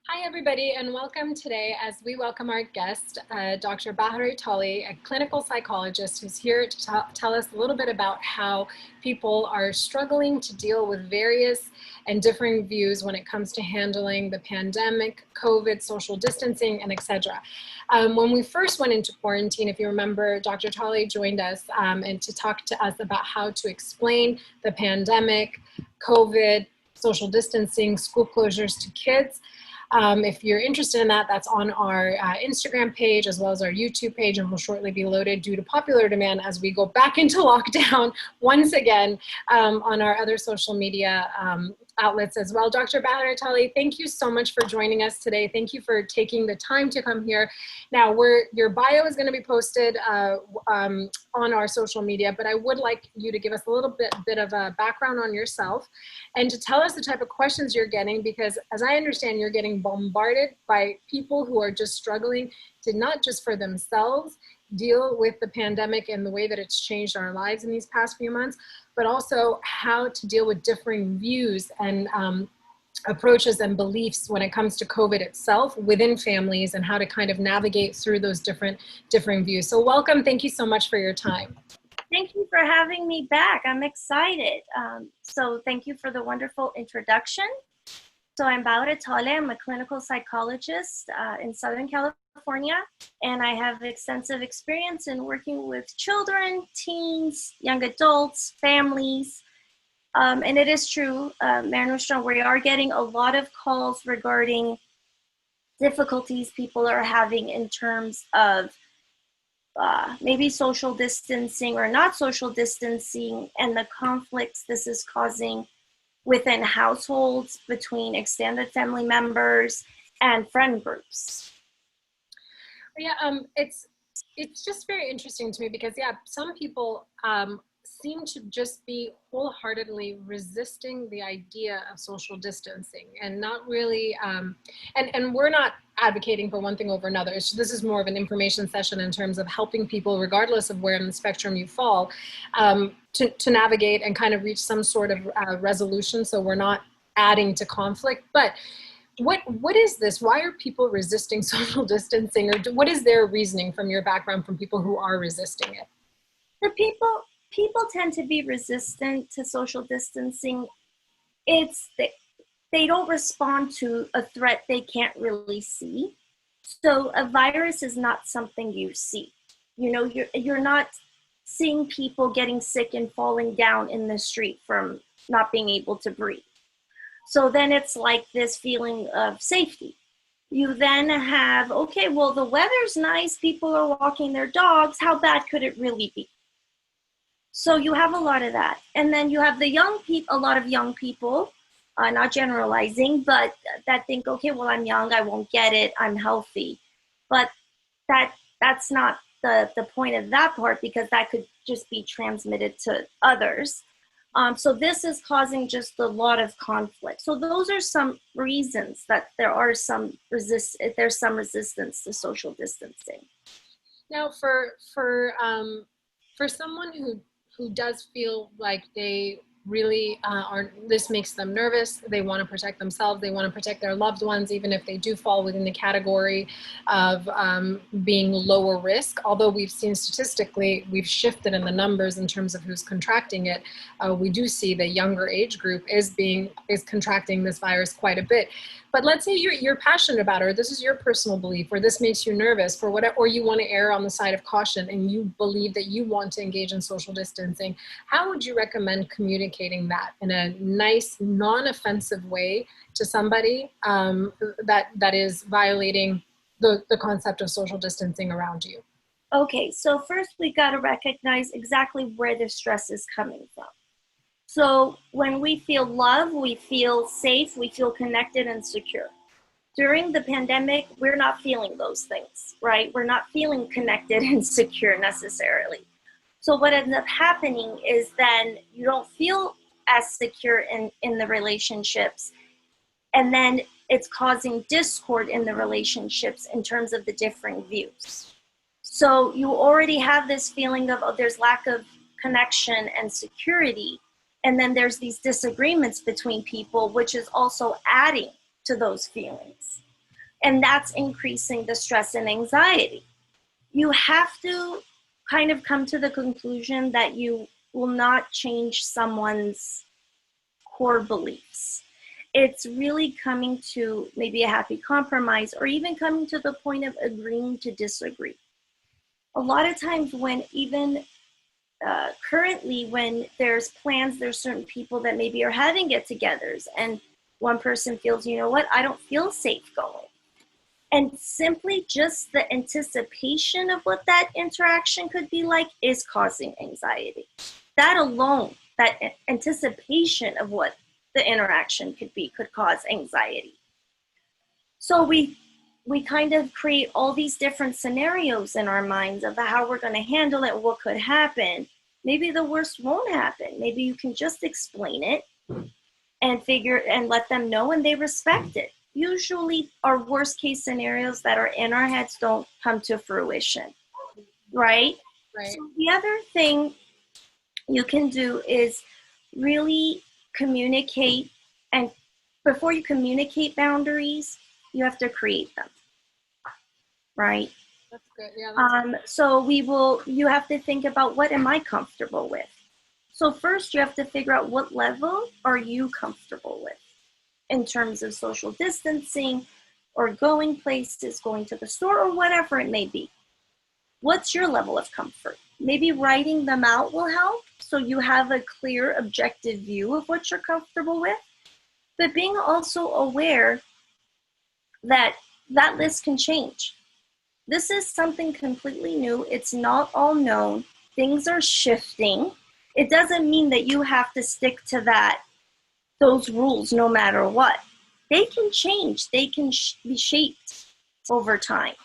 Hi, everybody, and welcome today as we welcome our guest, Dr. Bahareh Talei, a clinical psychologist who's here to tell us a little bit about how people are struggling to deal with various and differing views when it comes to handling the pandemic, COVID, social distancing, and etc. When we first went into quarantine, if you remember, Dr. Talei joined us and to talk to us about how to explain the pandemic, COVID, social distancing, school closures to kids. If you're interested in that, that's on our Instagram page as well as our YouTube page, and will shortly be loaded due to popular demand as we go back into lockdown once again on our other social media outlets as well. Dr. Bahareh Talei, thank you so much for joining us today. Thank you for taking the time to come here. Now, your bio is going to be posted on our social media, but I would like you to give us a little bit of a background on yourself and to tell us the type of questions you're getting, because as I understand, you're getting bombarded by people who are just struggling to not just for themselves deal with the pandemic and the way that it's changed our lives in these past few months, but also how to deal with differing views and approaches and beliefs when it comes to COVID itself within families, and how to kind of navigate through those different views. So welcome. Thank you so much for your time. Thank you for having me back. I'm excited. So thank you for the wonderful introduction. So I'm Bahareh Talei. I'm a clinical psychologist in Southern California, and I have extensive experience in working with children, teens, young adults, families. And it is true, Mehrnoush, we are getting a lot of calls regarding difficulties people are having in terms of maybe social distancing or not social distancing, and the conflicts this is causing within households, between extended family members and friend groups. Yeah, it's just very interesting to me because, yeah, some people seem to just be wholeheartedly resisting the idea of social distancing and not really, and we're not advocating for one thing over another. This is more of an information session in terms of helping people, regardless of where in the spectrum you fall, to navigate and kind of reach some sort of resolution, so we're not adding to conflict. But what is this? Why are people resisting social distancing, or what is their reasoning from your background, from people who are resisting it? The people tend to be resistant to social distancing. They don't respond to a threat they can't really see. So a virus is not something you see. You know, you're not seeing people getting sick and falling down in the street from not being able to breathe. So then it's like this feeling of safety. You then have, okay, well, the weather's nice, people are walking their dogs, how bad could it really be? So you have a lot of that. And then you have a lot of young people, not generalizing, but that think, okay, well, I'm young, I won't get it, I'm healthy. But that's not the point of that part, because that could just be transmitted to others. So this is causing just a lot of conflict. So those are some reasons that there's some resistance to social distancing. Now, for someone who does feel like they really this makes them nervous, they want to protect themselves, they want to protect their loved ones, even if they do fall within the category of being lower risk. Although we've seen statistically, we've shifted in the numbers in terms of who's contracting it. We do see the younger age group is contracting this virus quite a bit. But let's say you're passionate about it, or this is your personal belief, or this makes you nervous for whatever, or you want to err on the side of caution and you believe that you want to engage in social distancing. How would you recommend communicating that in a nice, non-offensive way to somebody that is violating the concept of social distancing around you? Okay, so first we got to recognize exactly where the stress is coming from. So when we feel love, we feel safe, we feel connected and secure. During the pandemic, we're not feeling those things, right? We're not feeling connected and secure necessarily. So what ends up happening is then you don't feel as secure in the relationships. And then it's causing discord in the relationships in terms of the differing views. So you already have this feeling of, oh, there's lack of connection and security. And then there's these disagreements between people, which is also adding to those feelings. And that's increasing the stress and anxiety. You have to kind of come to the conclusion that you will not change someone's core beliefs. It's really coming to maybe a happy compromise, or even coming to the point of agreeing to disagree. A lot of times when even currently when there's plans, there's certain people that maybe are having get-togethers, and one person feels, you know what, I don't feel safe going. And simply just the anticipation of what that interaction could be like is causing anxiety. That alone, that anticipation of what the interaction could be, could cause anxiety. So we kind of create all these different scenarios in our minds of how we're going to handle it, what could happen. Maybe the worst won't happen. Maybe you can just explain it and let them know, and they respect it. Usually our worst case scenarios that are in our heads don't come to fruition, right? Right. So the other thing you can do is really communicate, and before you communicate boundaries, you have to create them, right? That's good. Yeah. So you have to think about, what am I comfortable with? So first you have to figure out, what level are you comfortable with in terms of social distancing or going places, going to the store, or whatever it may be. What's your level of comfort? Maybe writing them out will help, so you have a clear, objective view of what you're comfortable with. But being also aware that that list can change. This is something completely new. It's not all known. Things are shifting. It doesn't mean that you have to stick to those rules no matter what. They can change. They can be shaped over time.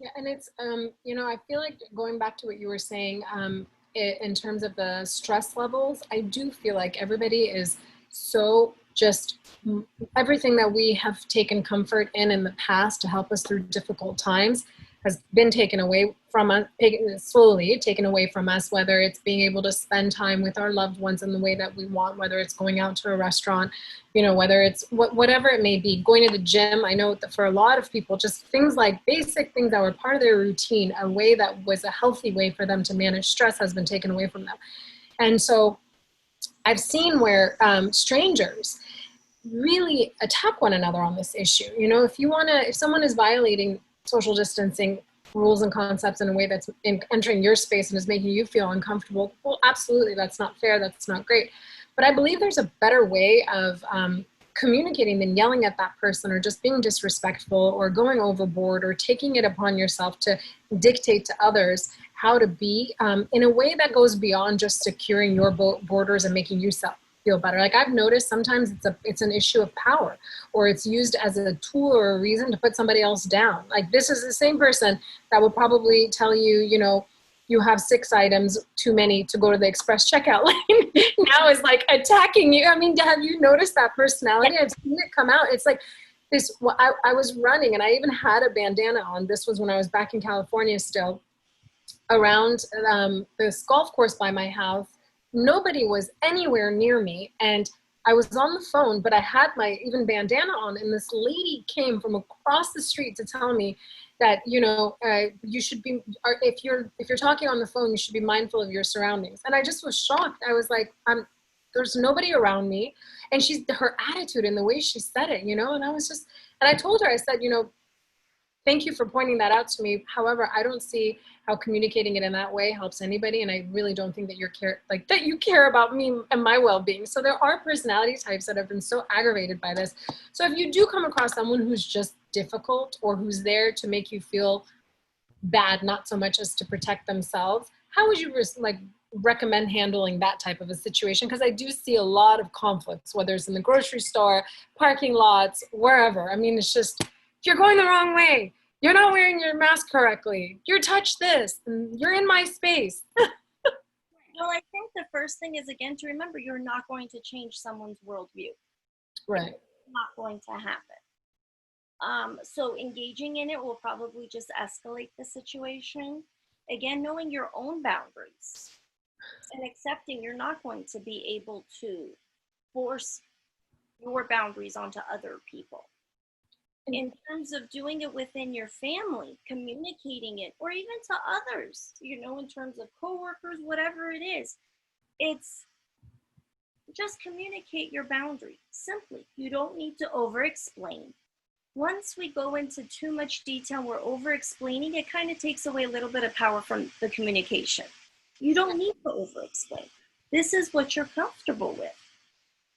Yeah, and it's, I feel like going back to what you were saying, in terms of the stress levels, I do feel like everybody is so just, everything that we have taken comfort in the past to help us through difficult times has been taken away from us, slowly taken away from us, whether it's being able to spend time with our loved ones in the way that we want, whether it's going out to a restaurant, whether it's whatever it may be, going to the gym. I know that for a lot of people, just things like basic things that were part of their routine, a way that was a healthy way for them to manage stress has been taken away from them. And so I've seen where strangers really attack one another on this issue. If someone is violating social distancing rules and concepts in a way that's entering your space and is making you feel uncomfortable, well, absolutely, that's not fair, that's not great. But I believe there's a better way of communicating than yelling at that person, or just being disrespectful, or going overboard, or taking it upon yourself to dictate to others how to be, in a way that goes beyond just securing your borders and making you feel better. Like, I've noticed sometimes it's an issue of power, or it's used as a tool or a reason to put somebody else down. Like, this is the same person that will probably tell you, you have 6 items too many to go to the express checkout line. Now is like attacking you. I mean, have you noticed that personality? I've seen it come out. It's like this. I was running, and I even had a bandana on. This was when I was back in California still, around this golf course by my house. Nobody was anywhere near me, and I was on the phone, but I had my even bandana on, and this lady came from across the street to tell me that, you should be, if you're talking on the phone, you should be mindful of your surroundings. And I just was shocked. I was like, there's nobody around me. And her attitude and the way she said it, and I told her, I said, thank you for pointing that out to me. However, I don't see how communicating it in that way helps anybody, and I really don't think that you care about me and my well-being. So there are personality types that have been so aggravated by this. So if you do come across someone who's just difficult, or who's there to make you feel bad, not so much as to protect themselves, how would you recommend handling that type of a situation? Because I do see a lot of conflicts, whether it's in the grocery store, parking lots, wherever. I mean, it's just, you're going the wrong way. You're not wearing your mask correctly. You touched this. And you're in my space. Well, I think the first thing is, again, to remember, you're not going to change someone's worldview. Right. It's not going to happen. So engaging in it will probably just escalate the situation. Again, knowing your own boundaries and accepting you're not going to be able to force your boundaries onto other people. in terms of doing it within your family, communicating it, or even to others, you know, in terms of coworkers, whatever it is, it's just communicate your boundary simply. You don't need to over explain. Once we go into too much detail, we're over explaining, it kind of takes away a little bit of power from the communication. You don't need to over explain. This is what you're comfortable with.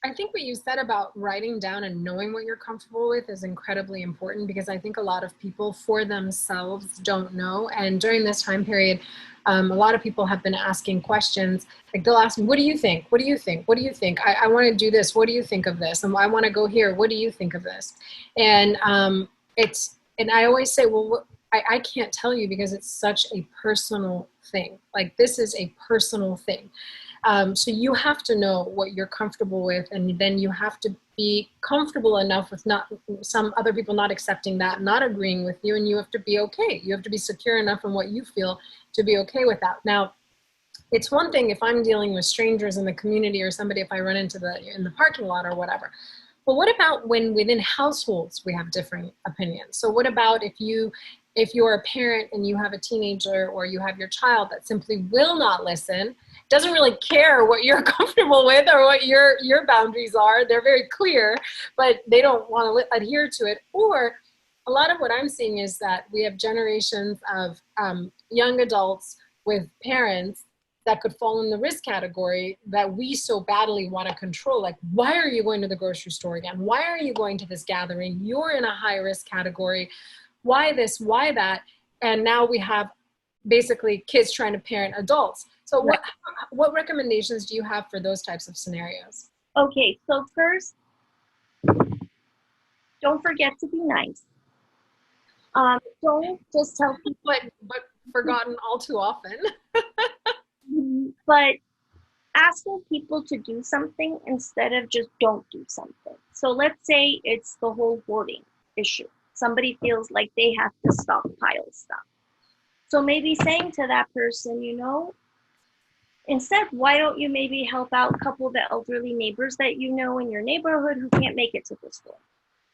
I think what you said about writing down and knowing what you're comfortable with is incredibly important, because I think a lot of people for themselves don't know. And during this time period, a lot of people have been asking questions. Like they'll ask me, what do you think? What do you think? What do you think? I want to do this. What do you think of this? And I want to go here. What do you think of this? And and I always say, well, I can't tell you, because it's such a personal thing. Like this is a personal thing. So you have to know what you're comfortable with, and then you have to be comfortable enough with not some other people not accepting that, not agreeing with you, and you have to be okay. You have to be secure enough in what you feel to be okay with that. Now, it's one thing if I'm dealing with strangers in the community, or somebody if I run into in the parking lot or whatever. But what about when within households we have different opinions? So what about if you're a parent and you have a teenager, or you have your child that simply will not listen, doesn't really care what you're comfortable with or what your boundaries are. They're very clear, but they don't want to adhere to it. Or a lot of what I'm seeing is that we have generations of young adults with parents that could fall in the risk category that we so badly want to control. Like, why are you going to the grocery store again? Why are you going to this gathering? You're in a high risk category. Why this? Why that? And now we have basically kids trying to parent adults. So what recommendations do you have for those types of scenarios? Okay, so first, don't forget to be nice. Don't just tell people. But forgotten all too often. But asking people to do something instead of just don't do something. So let's say it's the whole hoarding issue. Somebody feels like they have to stockpile stuff. So maybe saying to that person, you know, instead, why don't you maybe help out a couple of the elderly neighbors that you know in your neighborhood who can't make it to the store?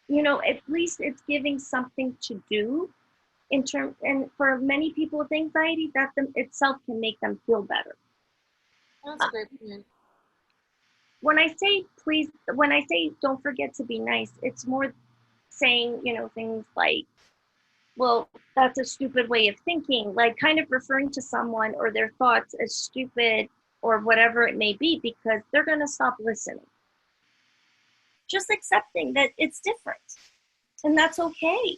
You know, at least it's giving something to do and for many people with anxiety, that itself can make them feel better. That's a great point. When I say don't forget to be nice, it's more saying, you know, things like, well, that's a stupid way of thinking, like kind of referring to someone or their thoughts as stupid or whatever it may be, because they're going to stop listening. Just accepting that it's different, and that's okay.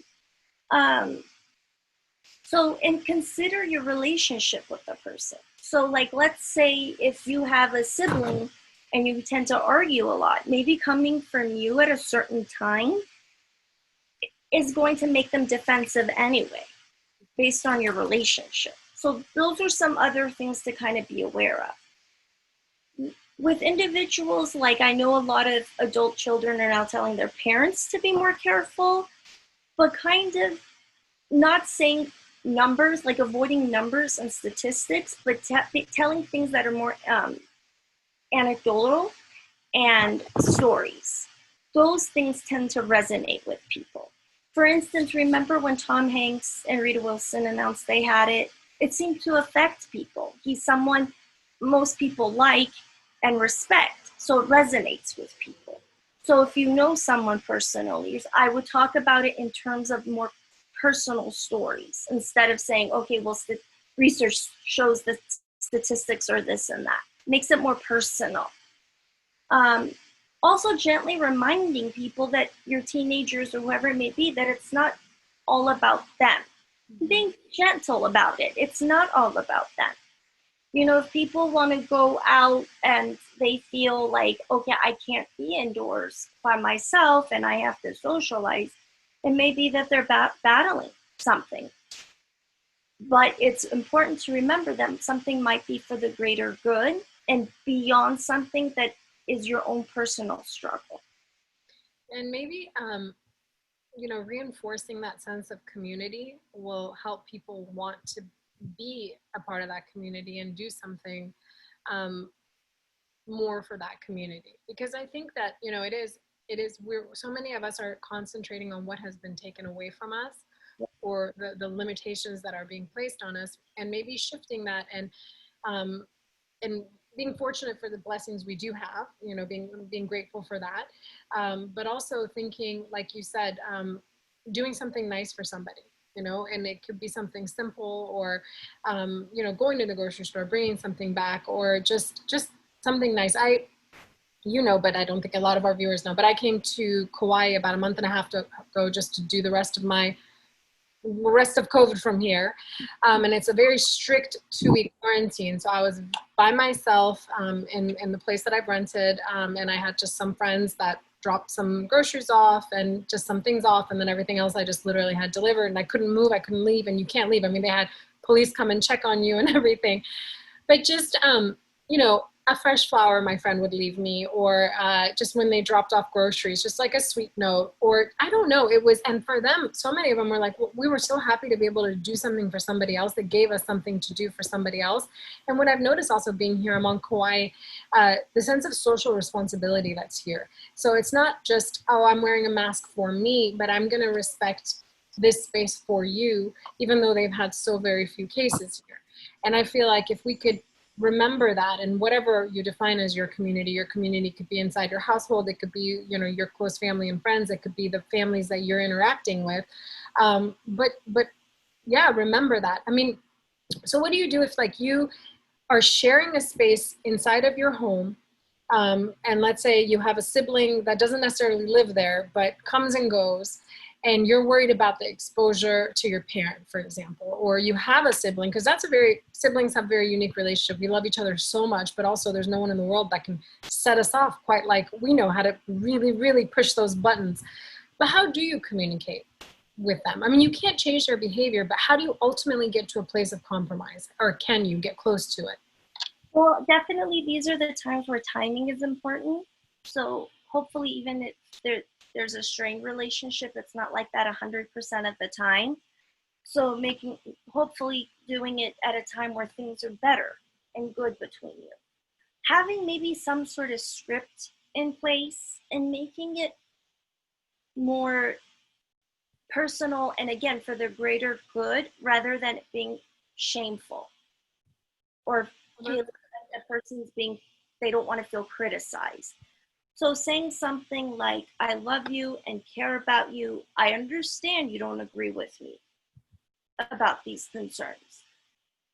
And consider your relationship with the person. So like, let's say if you have a sibling and you tend to argue a lot, maybe coming from you at a certain time is going to make them defensive anyway, based on your relationship. So those are some other things to kind of be aware of. With individuals, like I know a lot of adult children are now telling their parents to be more careful, but kind of not saying numbers, like avoiding numbers and statistics, but telling things that are more anecdotal and stories. Those things tend to resonate with people. For instance, remember when Tom Hanks and Rita Wilson announced they had it? It seemed to affect people. He's someone most people like and respect, so it resonates with people. So if you know someone personally, I would talk about it in terms of more personal stories instead of saying, okay, well, research shows that statistics are this and that. Makes it more personal. Also gently reminding people that your teenagers or whoever it may be, that it's not all about them. Being gentle about it. It's not all about them. You know, if people want to go out and they feel like, okay, I can't be indoors by myself and I have to socialize, it may be that they're battling something. But it's important to remember that something might be for the greater good and beyond something that is your own personal struggle. And maybe, you know, reinforcing that sense of community will help people want to be a part of that community and do something more for that community. Because I think that, you know, it is it is, so many of us are concentrating on what has been taken away from us, or the limitations that are being placed on us, and maybe shifting that, and being fortunate for the blessings we do have, you know, being grateful for that, but also thinking, like you said, doing something nice for somebody, you know, and it could be something simple, or you know, going to the grocery store, bringing something back, or just something nice. You know, but I don't think a lot of our viewers know, but I came to Kauai about a month and a half ago just to do the rest of COVID from here. And it's a very strict 2-week quarantine. So I was by myself in the place that I've rented. And I had just some friends that dropped some groceries off and just some things off. And then everything else I just literally had delivered, and I couldn't move, I couldn't leave, and you can't leave. I mean, they had police come and check on you and everything. But just, you know, a fresh flower my friend would leave me, or just when they dropped off groceries, just like a sweet note, or I don't know, it was, and for them, so many of them were like, well, we were so happy to be able to do something for somebody else, that gave us something to do for somebody else. And what I've noticed also being here, I'm on Kauai, the sense of social responsibility that's here. So it's not just, oh, I'm wearing a mask for me, but I'm gonna respect this space for you, even though they've had so very few cases here. And I feel like if we could remember that, and whatever you define as your community could be inside your household, it could be, you know, your close family and friends, it could be the families that you're interacting with, but yeah, remember that. I mean, so what do you do if, like, you are sharing a space inside of your home, and let's say you have a sibling that doesn't necessarily live there but comes and goes, and you're worried about the exposure to your parent, for example, or you have a sibling, because siblings have a very unique relationship. We love each other so much, but also there's no one in the world that can set us off quite like we know how to really, really push those buttons. But how do you communicate with them? I mean, you can't change their behavior, but how do you ultimately get to a place of compromise, or can you get close to it? Well, definitely these are the times where timing is important. So hopefully, even if there's a strained relationship, it's not like that 100% of the time. So hopefully doing it at a time where things are better and good between you. Having maybe some sort of script in place and making it more personal, and again, for the greater good, rather than it being shameful, or feel that a person's they don't want to feel criticized. So saying something like, I love you and care about you. I understand you don't agree with me about these concerns.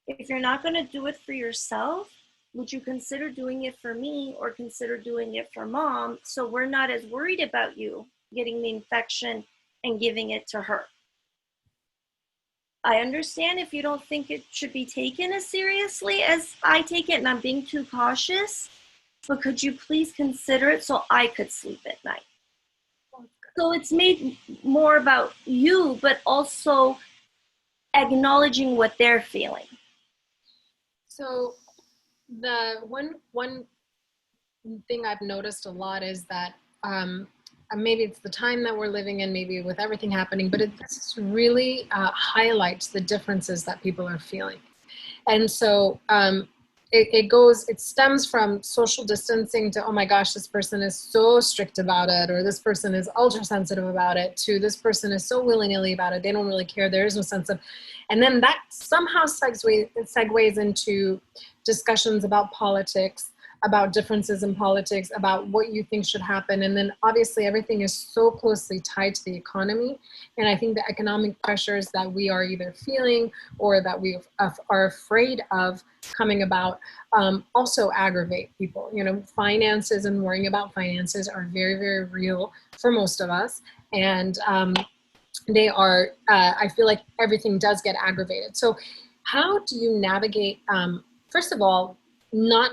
If you're not going to do it for yourself, would you consider doing it for me, or consider doing it for mom, so we're not as worried about you getting the infection and giving it to her? I understand if you don't think it should be taken as seriously as I take it, and I'm being too cautious, but could you please consider it so I could sleep at night? So it's made more about you, but also acknowledging what they're feeling. So the one thing I've noticed a lot is that maybe it's the time that we're living in, maybe with everything happening, but this really highlights the differences that people are feeling. And so it stems from social distancing to, oh my gosh, this person is so strict about it, or this person is ultra sensitive about it, to this person is so willy-nilly about it, they don't really care, there is no sense of, and then that somehow segues into discussions about politics, about differences in politics, about what you think should happen. And then obviously everything is so closely tied to the economy. And I think the economic pressures that we are either feeling or that we are afraid of coming about also aggravate people. You know, finances and worrying about finances are very, very real for most of us. And they are, I feel like everything does get aggravated. So how do you navigate, first of all, not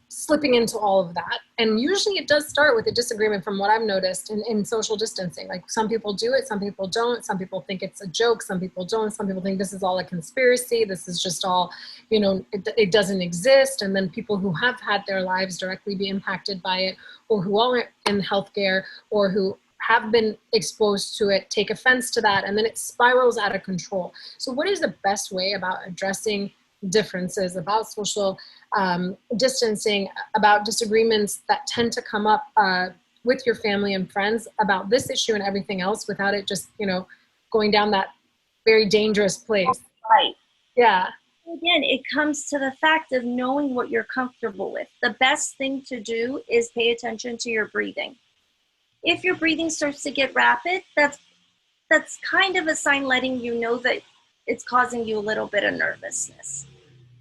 slipping into all of that? And usually it does start with a disagreement, from what I've noticed in social distancing. Like, some people do it, some people don't, some people think it's a joke, some people don't, some people think this is all a conspiracy, this is just all, you know, it doesn't exist. And then people who have had their lives directly be impacted by it, or who are in healthcare, or who have been exposed to it, take offense to that, and then it spirals out of control. So what is the best way about addressing differences, about social distancing, about disagreements that tend to come up with your family and friends about this issue and everything else without it just, going down that very dangerous place. Right. Yeah. Again, it comes to the fact of knowing what you're comfortable with. The best thing to do is pay attention to your breathing. If your breathing starts to get rapid, that's kind of a sign letting you know that it's causing you a little bit of nervousness.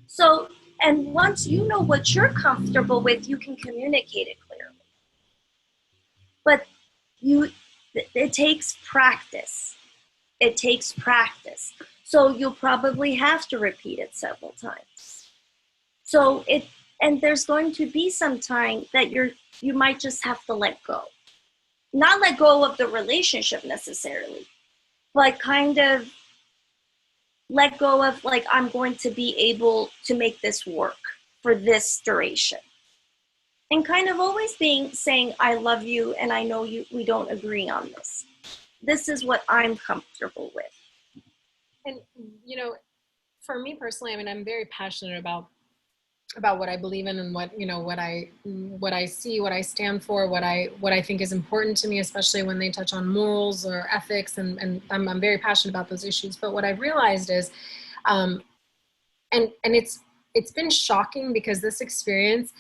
So, and once you know what you're comfortable with, you can communicate it clearly. But it takes practice. It takes practice. So you'll probably have to repeat it several times. And there's going to be some time that you might just have to let go. Not let go of the relationship necessarily, but kind of let go of, like, I'm going to be able to make this work for this duration. And kind of always saying, I love you and I know we don't agree on this. This is what I'm comfortable with. And, for me personally, I mean, I'm very passionate about what I believe in and what I see, what I stand for, what I think is important to me, especially when they touch on morals or ethics. And I'm very passionate about those issues. But what I've realized is, and it's been shocking because this experience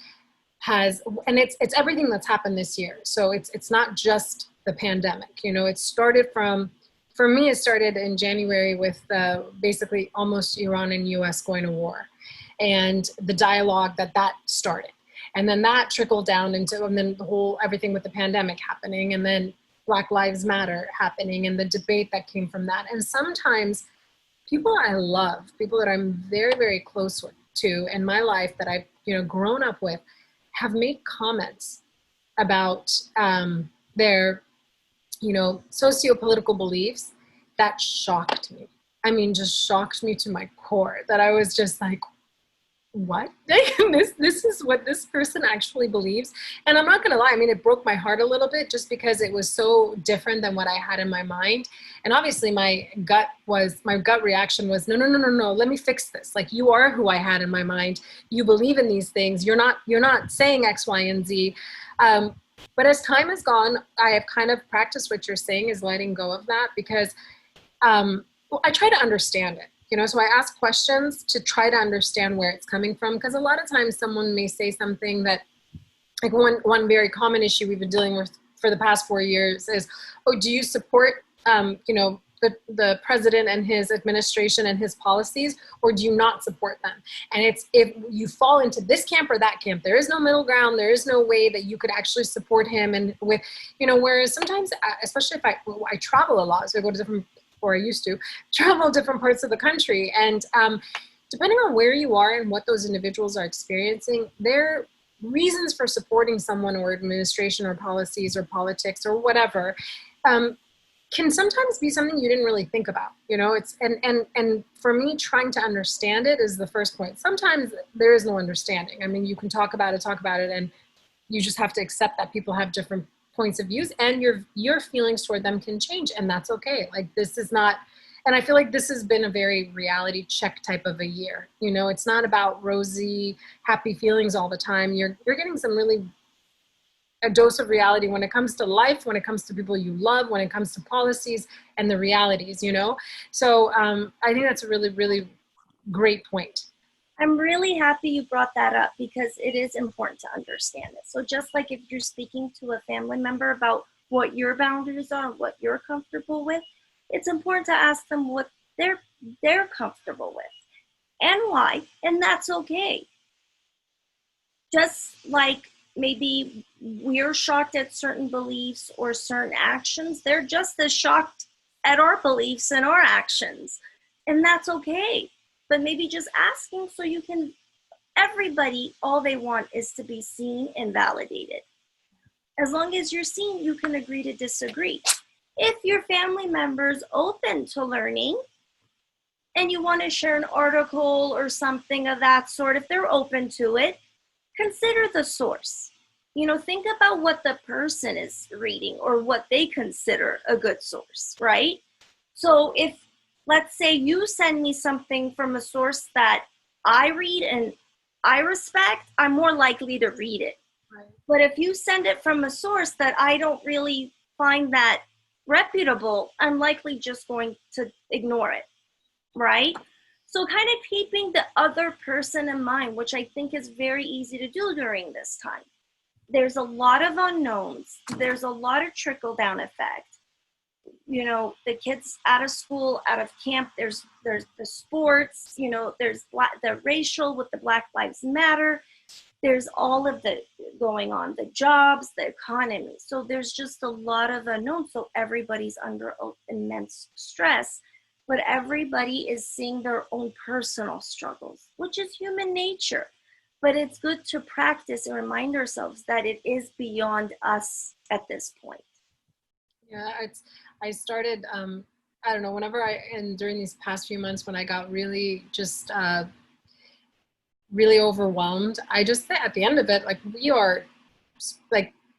it's everything that's happened this year. So it's not just the pandemic, it started for me, it started in January with basically almost Iran and US going to war, and the dialogue that started. And then that trickled down into, and then everything with the pandemic happening, and then Black Lives Matter happening, and the debate that came from that. And sometimes people I love, people that I'm very, very close to in my life that I've, grown up with, have made comments about their, socio-political beliefs that shocked me. I mean, just shocked me to my core, that I was just like, what? This is what this person actually believes. And I'm not going to lie. I mean, it broke my heart a little bit just because it was so different than what I had in my mind. And obviously my gut reaction was, no, let me fix this. Like, you are who I had in my mind. You believe in these things. You're not saying X, Y, and Z. But as time has gone, I have kind of practiced what you're saying, is letting go of that, because I try to understand it. So I ask questions to try to understand where it's coming from, because a lot of times someone may say something that, like, one very common issue we've been dealing with for the past 4 years is, oh, do you support, the president and his administration and his policies, or do you not support them? And it's, if you fall into this camp or that camp, there is no middle ground. There is no way that you could actually support him. And with, whereas sometimes, especially if I travel a lot, so I go to I used to travel different parts of the country. And depending on where you are and what those individuals are experiencing, their reasons for supporting someone or administration or policies or politics or whatever can sometimes be something you didn't really think about. It's and for me, trying to understand it is the first point. Sometimes there is no understanding. I mean, you can talk about it, and you just have to accept that people have different points of views, and your feelings toward them can change, and that's okay. Like, this is not, and I feel like this has been a very reality check type of a year. It's not about rosy, happy feelings all the time. You're getting a dose of reality when it comes to life, when it comes to people you love, when it comes to policies and the realities, So I think that's a really, really great point. I'm really happy you brought that up, because it is important to understand it. So just like if you're speaking to a family member about what your boundaries are, what you're comfortable with, it's important to ask them what they're comfortable with and why, and that's okay. Just like maybe we're shocked at certain beliefs or certain actions, they're just as shocked at our beliefs and our actions, and that's okay. But maybe just asking so you can, everybody, all they want is to be seen and validated. As long as you're seen, you can agree to disagree. If your family member's open to learning and you want to share an article or something of that sort, if they're open to it, consider the source. Think about what the person is reading or what they consider a good source, right? So if, let's say, you send me something from a source that I read and I respect, I'm more likely to read it. Right. But if you send it from a source that I don't really find that reputable, I'm likely just going to ignore it, right? So kind of keeping the other person in mind, which I think is very easy to do during this time. There's a lot of unknowns. There's a lot of trickle down effect. You know, the kids out of school, out of camp, there's the sports, you know, there's the racial with the Black Lives Matter. There's all of the going on, the jobs, the economy. So there's just a lot of unknowns. So everybody's under immense stress, but everybody is seeing their own personal struggles, which is human nature. But it's good to practice and remind ourselves that it is beyond us at this point. Yeah, I started, I don't know, and during these past few months when I got really just, really overwhelmed, I just said at the end of it, like,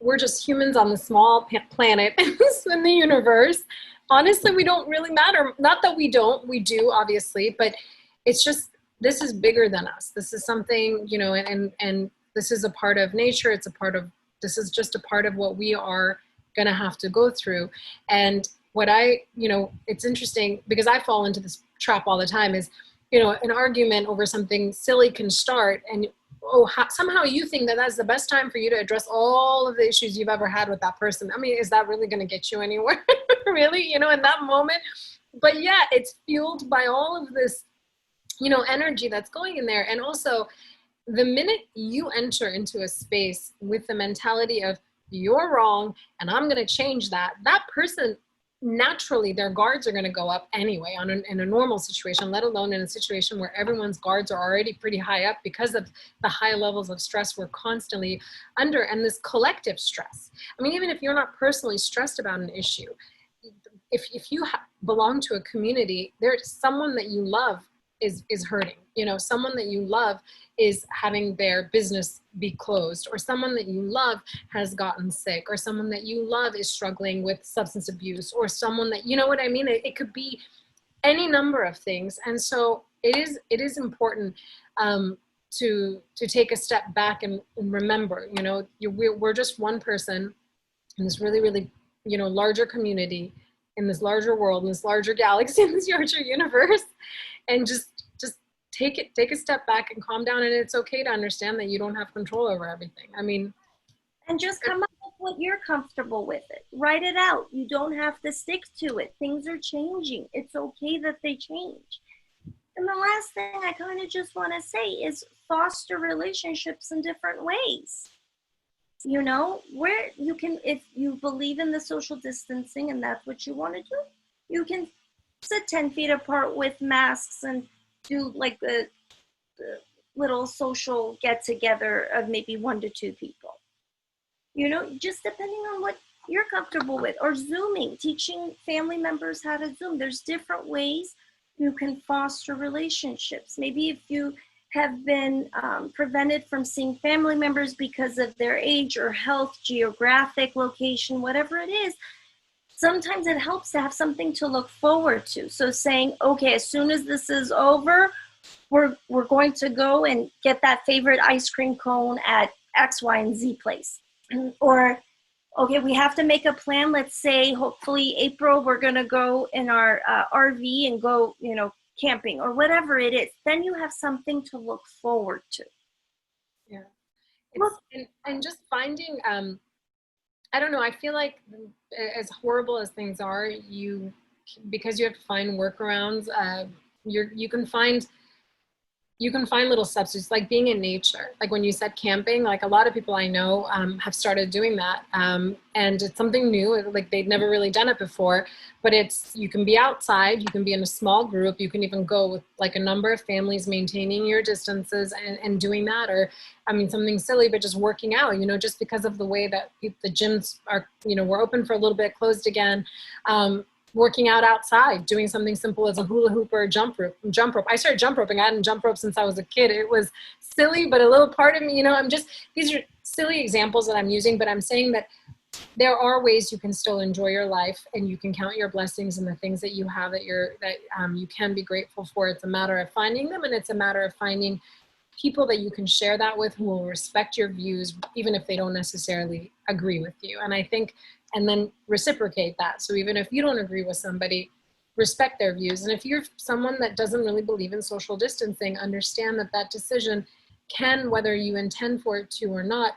we're just humans on the small planet in the universe. Honestly, we don't really matter. Not that we don't, we do, obviously, but it's just, this is bigger than us. This is something, you know, and this is a part of nature. This is just a part of what we are going to have to go through. And it's interesting because I fall into this trap all the time is, you know, an argument over something silly can start and somehow you think that that's the best time for you to address all of the issues you've ever had with that person. I mean, is that really going to get you anywhere? Really, you know, in that moment? But yeah, it's fueled by all of this, you know, energy that's going in there. And also the minute you enter into a space with the mentality of you're wrong and I'm going to change that person, naturally their guards are going to go up anyway in a normal situation, let alone in a situation where everyone's guards are already pretty high up because of the high levels of stress we're constantly under and this collective stress. I mean, even if you're not personally stressed about an issue, if you belong to a community, there's someone that you love is hurting, you know, someone that you love is having their business be closed, or someone that you love has gotten sick, or someone that you love is struggling with substance abuse, or someone that, you know what I mean? It could be any number of things. And so it is important to take a step back and remember, you know, we're just one person in this really, really, you know, larger community, in this larger world, in this larger galaxy, in this larger universe, and just take a step back and calm down. And it's okay to understand that you don't have control over everything. I mean, and just come up with what you're comfortable with it. Write it out. You don't have to stick to it. Things are changing. It's okay that they change. And the last thing I kind of just want to say is foster relationships in different ways. You know, where you can, if you believe in the social distancing and that's what you want to do, you can sit 10 feet apart with masks and do like the little social get together of maybe 1 to 2 people. You know, just depending on what you're comfortable with, or Zooming, teaching family members how to Zoom. There's different ways you can foster relationships. Maybe if you have been prevented from seeing family members because of their age or health, geographic location, whatever it is, sometimes it helps to have something to look forward to. So saying, okay, as soon as this is over, we're going to go and get that favorite ice cream cone at X, Y, and Z place. Or, okay, we have to make a plan. Let's say, hopefully April, we're going to go in our RV and go, you know, camping or whatever it is. Then you have something to look forward to. Yeah. And just finding, I don't know, I feel like as horrible as things are, because you have to find workarounds, you can find little substitutes, like being in nature. Like when you said camping, like a lot of people I know have started doing that. And it's something new, like they'd never really done it before, but you can be outside, you can be in a small group, you can even go with like a number of families, maintaining your distances and doing that. Or, I mean, something silly, but just working out, you know, just because of the way that the gyms are, you know, we're open for a little bit, closed again. Working out outside, doing something simple as a hula hoop or a jump rope. I started jump roping. I hadn't jump rope since I was a kid. It was silly, but a little part of me, you know, these are silly examples that I'm using, but I'm saying that there are ways you can still enjoy your life and you can count your blessings and the things that you have that you can be grateful for. It's a matter of finding them, and it's a matter of finding people that you can share that with who will respect your views, even if they don't necessarily agree with you. And I think, and then reciprocate that. So even if you don't agree with somebody, respect their views. And if you're someone that doesn't really believe in social distancing, understand that that decision can, whether you intend for it to or not,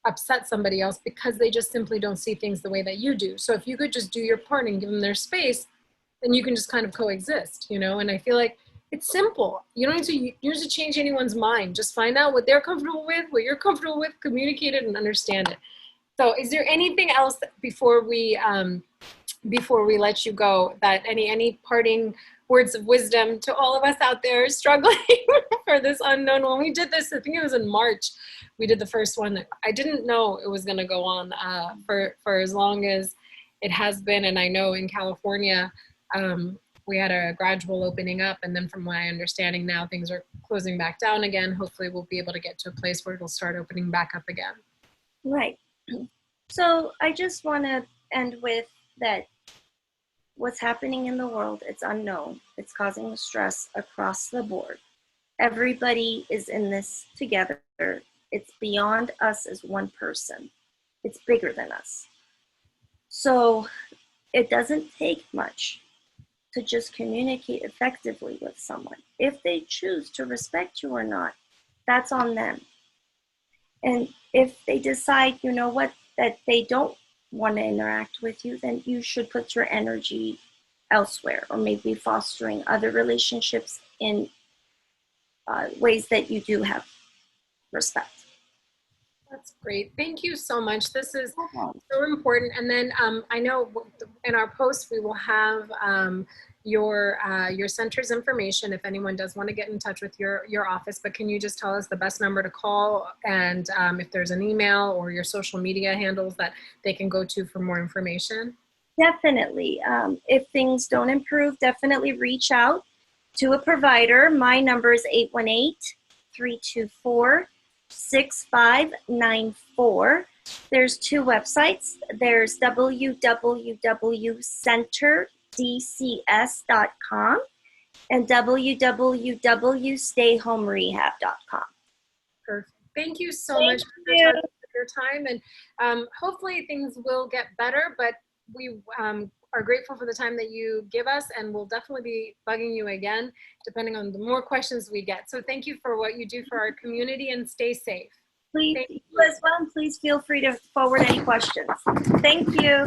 upset somebody else because they just simply don't see things the way that you do. So if you could just do your part and give them their space, then you can just kind of coexist, you know? And I feel like it's simple. You don't need to change anyone's mind. Just find out what they're comfortable with, what you're comfortable with, communicate it and understand it. So is there anything else before we let you go, that any parting words of wisdom to all of us out there struggling for this unknown? When we did this, I think it was in March, we did the first one. I didn't know it was going to go on for as long as it has been. And I know in California, we had a gradual opening up. And then from my understanding now, things are closing back down again. Hopefully we'll be able to get to a place where it'll start opening back up again. Right. So I just want to end with that what's happening in the world, it's unknown. It's causing stress across the board. Everybody is in this together. It's beyond us as one person. It's bigger than us. So it doesn't take much to just communicate effectively with someone. If they choose to respect you or not, that's on them. And if they decide, you know what, that they don't want to interact with you, then you should put your energy elsewhere, or maybe fostering other relationships in ways that you do have respect. That's great. Thank you so much. This is so important. And then I know in our post we will have your center's information if anyone does want to get in touch with your office. But can you just tell us the best number to call, and if there's an email or your social media handles that they can go to for more information? Definitely. If things don't improve, definitely reach out to a provider. My number is 818-324-6594. There's two websites. There's www.centerdcs.com and www.stayhomerehab.com. Perfect. Thank you so much for your time, and hopefully things will get better, but we are grateful for the time that you give us, and we'll definitely be bugging you again, depending on the more questions we get. So thank you for what you do for our community, and stay safe. Please, you as well, and please feel free to forward any questions. Thank you.